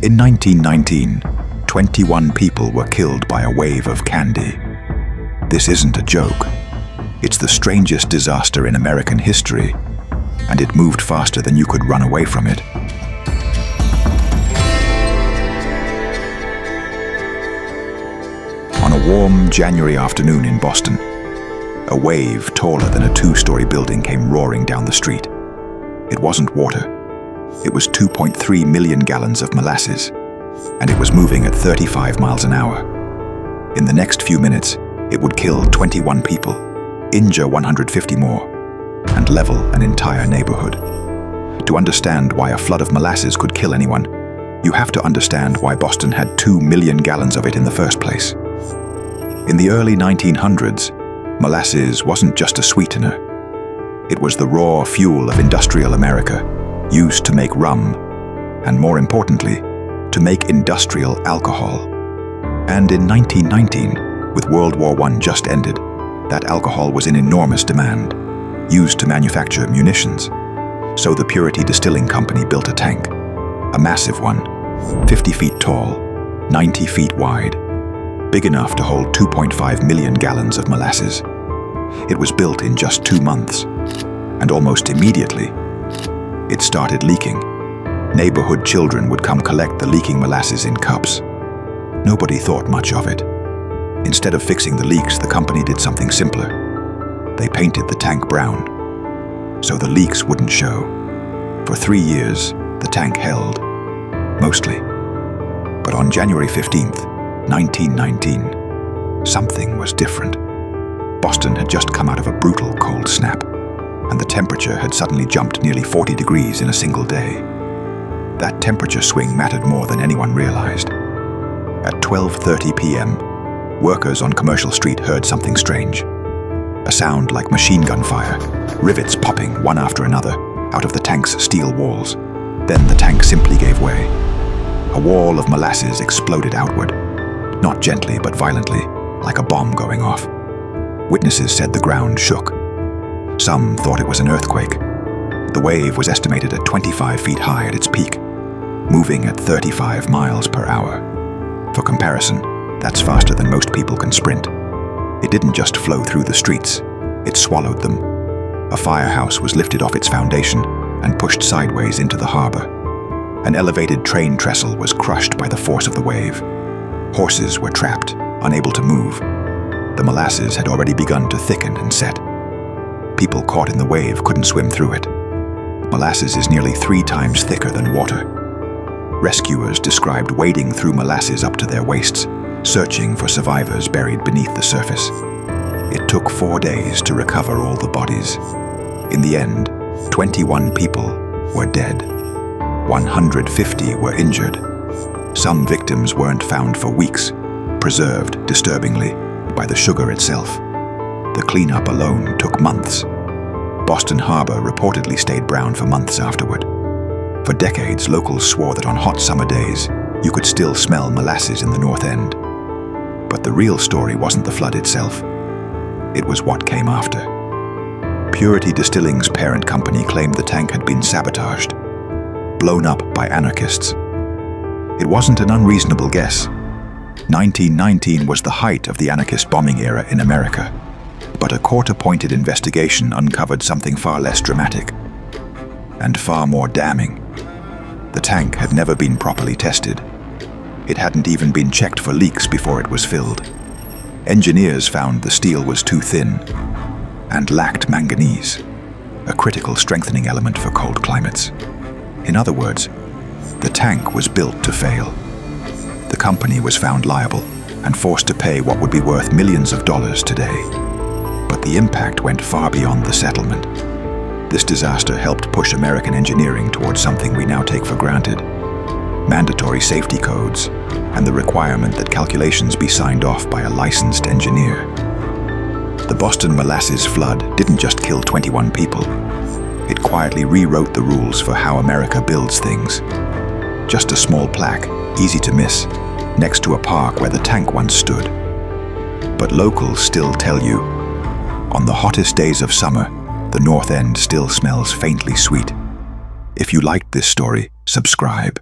In 1919, 21 people were killed by a wave of candy. This isn't a joke. It's the strangest disaster in American history, and it moved faster than you could run away from it. On a warm January afternoon in Boston, a wave taller than a two-story building came roaring down the street. It wasn't water. It was 2.3 million gallons of molasses, and it was moving at 35 miles an hour. In the next few minutes, it would kill 21 people, injure 150 more, and level an entire neighborhood. To understand why a flood of molasses could kill anyone, you have to understand why Boston had 2 million gallons of it in the first place. In the early 1900s, molasses wasn't just a sweetener. It was the raw fuel of industrial America, used to make rum, and more importantly, to make industrial alcohol. And in 1919, with World War I just ended, that alcohol was in enormous demand, used to manufacture munitions. So the Purity Distilling Company built a tank, a massive one, 50 feet tall, 90 feet wide, big enough to hold 2.5 million gallons of molasses. It was built in just 2 months, and almost immediately, it started leaking. Neighborhood children would come collect the leaking molasses in cups. Nobody thought much of it. Instead of fixing the leaks, the company did something simpler. They painted the tank brown, so the leaks wouldn't show. For 3 years, the tank held, mostly. But on January 15th, 1919, something was different. Boston had just come out of a brutal cold snap, and the temperature had suddenly jumped nearly 40 degrees in a single day. That temperature swing mattered more than anyone realized. At 12:30 p.m., workers on Commercial Street heard something strange. A sound like machine gun fire, rivets popping one after another out of the tank's steel walls. Then the tank simply gave way. A wall of molasses exploded outward, not gently but violently, like a bomb going off. Witnesses said the ground shook. Some thought it was an earthquake. The wave was estimated at 25 feet high at its peak, moving at 35 miles per hour. For comparison, that's faster than most people can sprint. It didn't just flow through the streets, it swallowed them. A firehouse was lifted off its foundation and pushed sideways into the harbor. An elevated train trestle was crushed by the force of the wave. Horses were trapped, unable to move. The molasses had already begun to thicken and set. People caught in the wave couldn't swim through it. Molasses is nearly 3 times thicker than water. Rescuers described wading through molasses up to their waists, searching for survivors buried beneath the surface. It took 4 days to recover all the bodies. In the end, 21 people were dead. 150 were injured. Some victims weren't found for weeks, preserved, disturbingly, by the sugar itself. The cleanup alone took months. Boston Harbor reportedly stayed brown for months afterward. For decades, locals swore that on hot summer days, you could still smell molasses in the North End. But the real story wasn't the flood itself. It was what came after. Purity Distilling's parent company claimed the tank had been sabotaged, blown up by anarchists. It wasn't an unreasonable guess. 1919 was the height of the anarchist bombing era in America. But a court-appointed investigation uncovered something far less dramatic and far more damning. The tank had never been properly tested. It hadn't even been checked for leaks before it was filled. Engineers found the steel was too thin and lacked manganese, a critical strengthening element for cold climates. In other words, the tank was built to fail. The company was found liable and forced to pay what would be worth millions of dollars today. But the impact went far beyond the settlement. This disaster helped push American engineering towards something we now take for granted: mandatory safety codes and the requirement that calculations be signed off by a licensed engineer. The Boston molasses flood didn't just kill 21 people. It quietly rewrote the rules for how America builds things. Just a small plaque, easy to miss, next to a park where the tank once stood. But locals still tell you, on the hottest days of summer, the North End still smells faintly sweet. If you liked this story, subscribe.